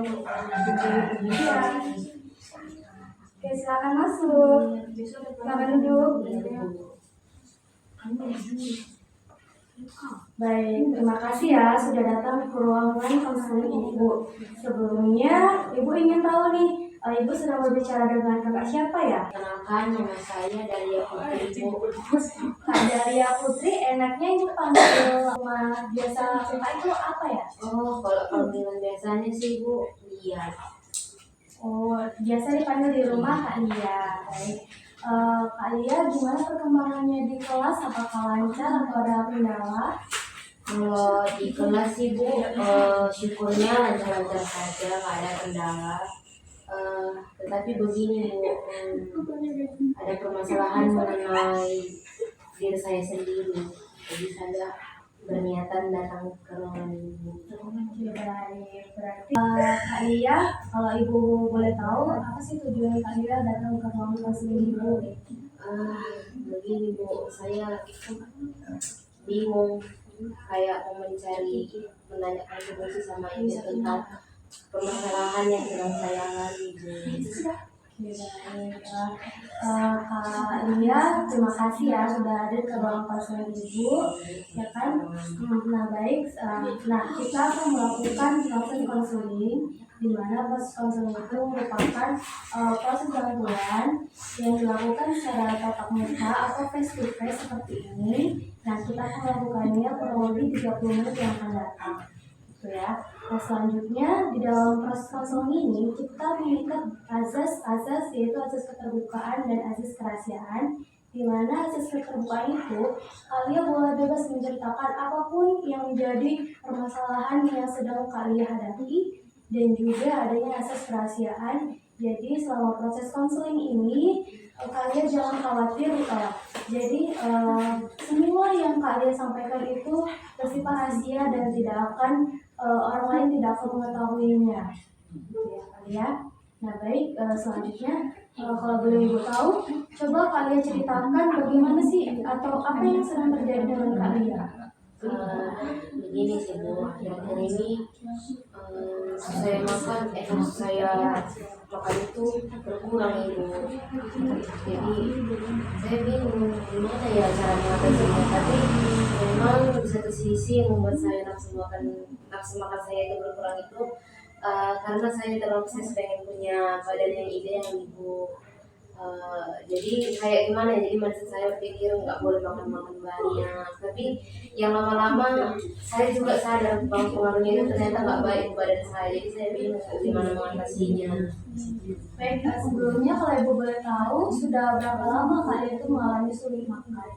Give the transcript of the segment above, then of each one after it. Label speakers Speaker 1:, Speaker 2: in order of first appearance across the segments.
Speaker 1: Iya. Oke, silakan masuk. Silakan duduk. Baik, terima kasih ya sudah datang ke ruangan konseling Ibu. Sebelumnya, Ibu ingin tahu nih, Ibu sedang berbicara dengan kakak siapa ya?
Speaker 2: Kenalkan, nama saya Dalia Putri, Bu.
Speaker 1: Kak Dalia Putri, enaknya Ibu panggil nama biasa kakak itu apa ya?
Speaker 2: Oh, kalau panggilan biasanya sih Bu, Lia.
Speaker 1: Oh, biasa dipanggil di rumah Kak Lia. Baik. Kak Lia, gimana perkembangannya di kelas? Apakah lancar atau ada kendala?
Speaker 2: Kalau di kelas sih Bu, syukurnya lancar-lancar saja, nggak ada kendala. Tetapi begini Bu, ada permasalahan mengenai diri saya sendiri. Jadi saya berniatan datang ke ruangan Ibu.
Speaker 1: Baik, berarti Kak Lia, kalau Ibu boleh tahu, apa sih tujuan Kak Lia datang ke ruang konseling Ibu?
Speaker 2: Begini Bu, saya bingung, kayak mau menanyakan solusi sama Ibu tentang permasalahan yang sedang saya alami Bu.
Speaker 1: Baik, Kak Lia, terima kasih ya sudah hadir ke ruang konseling Ibu, ya kan? Nah baik, nah kita akan melakukan proses konseling, di mana proses konseling itu merupakan proses gangguan yang dilakukan secara tatap muka atau face to face seperti ini. Nah kita akan melakukannya kurang lebih 30 menit yang akan datang. Ya. Nah selanjutnya di dalam proses konseling ini kita mengikat azas yaitu azas keterbukaan dan azas kerahasiaan, di mana azas keterbukaan itu kalian boleh bebas menceritakan apapun yang menjadi permasalahan yang sedang kalian hadapi, dan juga adanya azas kerahasiaan. Jadi selama proses konseling ini kalian jangan khawatir jadi semua yang kalian sampaikan itu bersifat rahasia dan tidak akan orang lain tidak akan mengetahuinya, ya. Nah baik, selanjutnya kalau boleh Ibu tahu, coba kalian ceritakan bagaimana sih atau apa yang sedang terjadi dengan kalian.
Speaker 2: Begini sih Bu, akhir-akhir ini saya makan itu berkurang Ibu. Jadi saya bingung gimana ya cara mengatasinya. Tapi memang di satu sisi yang membuat saya nafsu makan saya itu berkurang itu karena saya terobses pengen punya badan yang ideal Ibu. Jadi kayak gimana ya, jadi maksud saya pikir nggak boleh makan banyak, tapi yang lama-lama saya juga sadar bahwa pengaruhnya itu ternyata nggak baik ke badan saya, jadi saya bingung gimana mengatasinya.
Speaker 1: Baik, sebelumnya kalau Ibu boleh tahu, sudah berapa lama kalian itu mengalami sulit makan?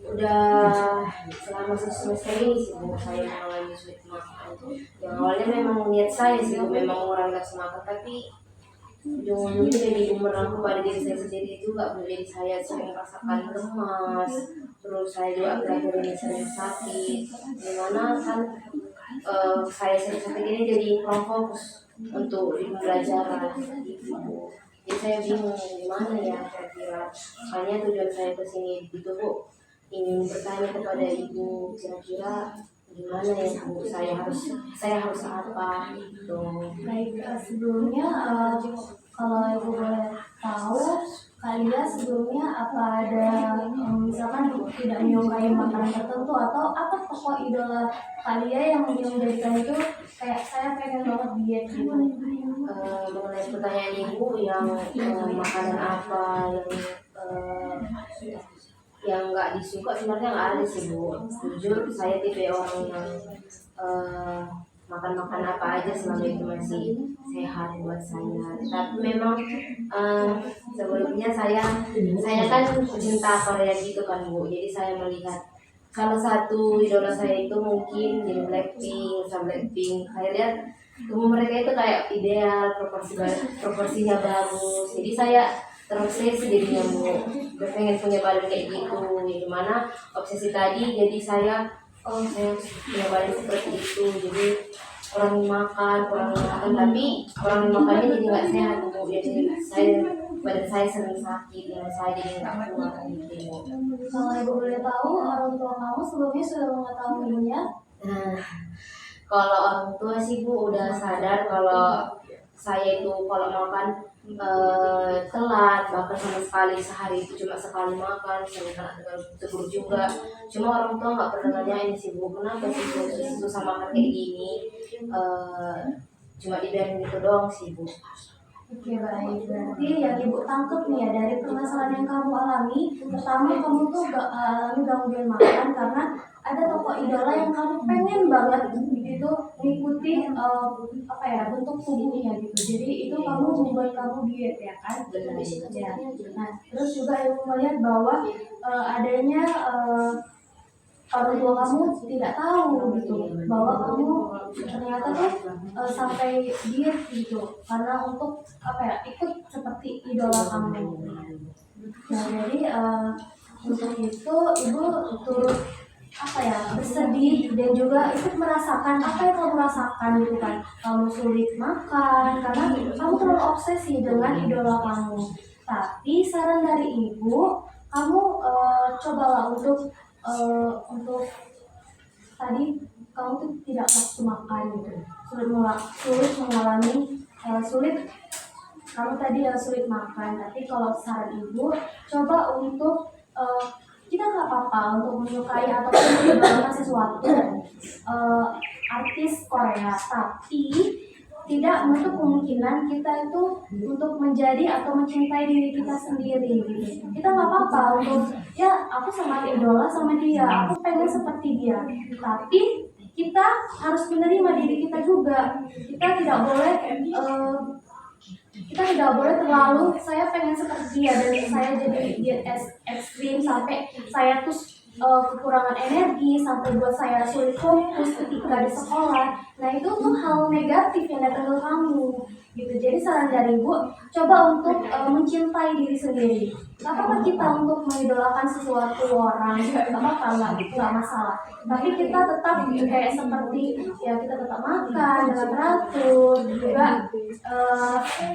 Speaker 2: Udah selama semester ini sih Bu, saya mengalami sulit makan. Yang awalnya memang niat saya sih memang orang nggak makan, tapi ujung-ujungnya jadi bumerang pada diri saya sendiri juga. Jadi saya sering merasakan lemas, terus saya juga akhir-akhir ini sering sakit, dimana kan saya sering sakit ini jadi kurang fokus untuk pembelajaran gitu. Jadi saya bingung gimana ya kira-kira. Makanya tujuan saya kesini itu Bu, ingin bertanya kepada Ibu kira-kira gimana ya Bu, saya harus apa gitu.
Speaker 1: Baik, sebelumnya kalau Ibu boleh tahu, kalian sebelumnya apa ada misalkan tidak menyukai makanan tertentu atau apa pokok idola kalian yang menjadikan itu kayak saya pengen banget diet gitu?
Speaker 2: Mengenai pertanyaan Ibu yang makanan apa yang nggak disuka, sebenarnya nggak ada sih Bu. Jujur saya tipe orang yang makan apa aja selama itu masih sehat buat saya. Tapi memang sebelumnya saya kan pecinta Korea gitu kan Bu. Jadi saya melihat salah satu idola saya itu mungkin jadi Blackpink. Saya lihat tubuh mereka itu kayak ideal, proporsinya bagus. Jadi saya terobsesi jadinya Bu, pengen punya badan kayak gitu. Gimana obsesi tadi, jadi saya harus punya badan seperti itu. Jadi kurang makan, tapi kurang makannya jadi nggak sehat Bu. Jadi badan saya sering sakit, dan saya jadi nggak kuat gitu.
Speaker 1: Kalau Ibu boleh tahu, orang tua kamu sebelumnya sudah mengetahuinya?
Speaker 2: Nah, Kalau orang tua sih Bu udah sadar kalau saya itu kalau makan telat, bahkan sama sekali sehari itu cuma sekali makan, sering kena tegur juga. Cuma orang tua nggak pernah nanyain sih Bu, kenapa sih susah makan kayak gini. Cuma dibiarin gitu doang sih Bu.
Speaker 1: Oke, baik. Berarti yang Ibu tangkap nih ya dari permasalahan yang kamu alami, pertama kamu tuh gak alami gangguan makan karena ada tokoh idola yang kamu pengen banget gitu mengikuti bentuk tubuhnya gitu. Jadi itu kamu membuat kamu diet ya kan? Ya. Nah, terus juga Ibu melihat bahwa adanya orang tua kamu tidak tahu gitu bahwa kamu ternyata tuh sampai diet gitu karena untuk ikut seperti idola kamu. Nah jadi untuk itu ibu turut bersedih dan juga ikut merasakan apa yang kamu rasakan gitu kan. Kamu sulit makan karena kamu terlalu obsesi dengan idola kamu. Tapi saran dari ibu, kamu cobalah untuk tadi kamu tuh tidak nafsu makan gitu, sulit mengalami sulit kamu tadi sulit makan. Tapi kalau saran ibu, coba untuk kita nggak apa-apa untuk menyukai ataupun mengembangkan sesuatu artis Korea, tapi tidak menutup kemungkinan kita itu untuk menjadi atau mencintai diri kita sendiri gitu. Kita nggak apa-apa untuk ya aku sama idola sama dia, aku pengen seperti dia, tapi kita harus menerima diri kita juga. Kita tidak boleh terlalu saya pengen seperti dia dan saya jadi diet ekstrim sampai saya tuh kekurangan energi sampai buat saya sulit fokus ketika di sekolah. Nah itu tuh hal negatif yang datang ke kamu gitu. Jadi saran dari ibu, coba untuk mencintai diri sendiri. Gak apa-apa kita untuk mengidolakan sesuatu orang, gak apa-apa, nggak masalah. Tapi kita tetap kayak seperti ya kita tetap makan dengan teratur juga.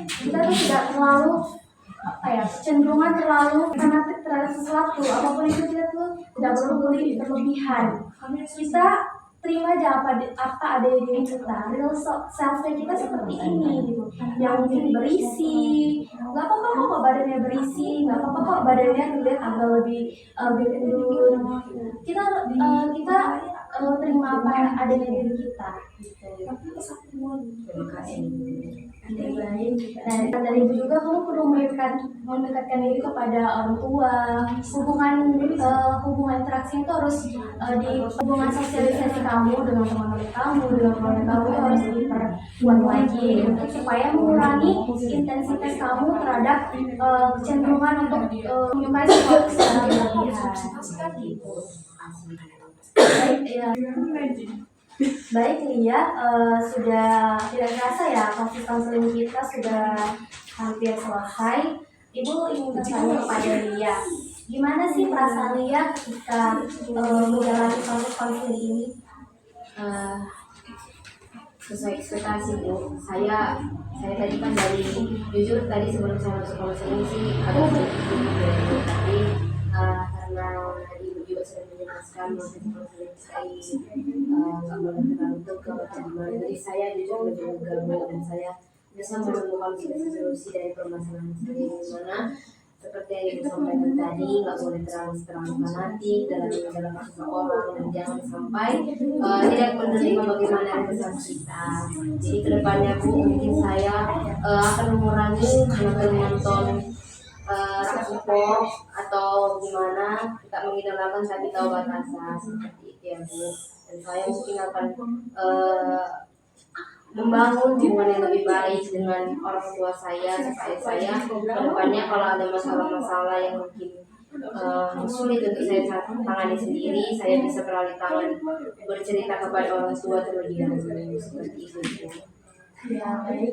Speaker 1: Kita tuh tidak terlalu cenderungan terlalu fanatik terhadap sesuatu, apapun itu kita tuh tidak perlu berlebihan. Kita terima aja apa ada di diri kita, real self-nya kita seperti ini gitu, yang mungkin berisi, nggak apa-apa kok badannya berisi, nggak apa-apa kok badannya terlihat agak lebih gendut. Kita terima apa yang ada di diri kita.
Speaker 2: Terima kasih.
Speaker 1: Baik. Nah, dari ibu juga kamu perlu mendekatkan diri kepada orang tua. Hubungan interaksi itu harus di hubungan sosialisasi kamu dengan teman-teman kamu, dengan keluarga kamu itu harus diperkuat lagi untuk supaya mengurangi intensitas kamu terhadap kecenderungan untuk menyukai sesuatu secara berlebihan. Baik, ya. Baik Lia, sudah tidak terasa ya kasus konseling kita sudah hampir selesai. Ibu ingin bertanya kepada Lia, gimana sih perasaan Lia ketika menjalani kasus konseling ini?
Speaker 2: Sesuai ekspektasi Bu, saya tadi kan jujur tadi sebelum saya masuk konseling sih agak sedikit tapi karena Ibu juga sudah menjelaskan proses konseling saya nggak boleh terlalu tegang atau gimana, jadi saya jujur lebih lega dan saya bisa menemukan solusi dari permasalahan saya, di mana seperti yang Ibu sampaikan tadi, nggak boleh terlalu fanatik dalam menjalankan seseorang dan jangan sampai tidak menerima bagaimana kesan kita. Jadi kedepannya Bu, mungkin saya akan mengurangi menonton K-pop atau gimana, kita mengidolakan tapi tahu batasan seperti itu ya Bu. Dan saya mungkin akan membangun hubungan yang lebih baik dengan orang tua saya supaya saya kedepannya kalau ada masalah-masalah yang mungkin sulit untuk saya tangani sendiri, saya bisa beralih tangan bercerita kepada orang tua terlebih dahulu seperti itu.
Speaker 1: Ya baik,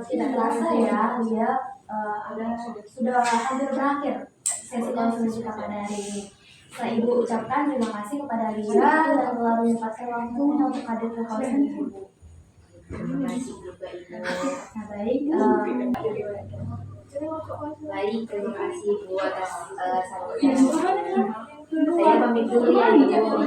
Speaker 1: tidak terasa ya dia sudah hampir berakhir sesi konseling kita pada hari ini. Ibu ucapkan terima kasih kepada Lia dan telah menyempatkan waktunya untuk hadir ke konseling Ibu.
Speaker 2: Terima kasih juga Ibu.
Speaker 1: Nah baik,
Speaker 2: terima kasih Bu atas sarannya. Saya pamit dulu ya Ibu.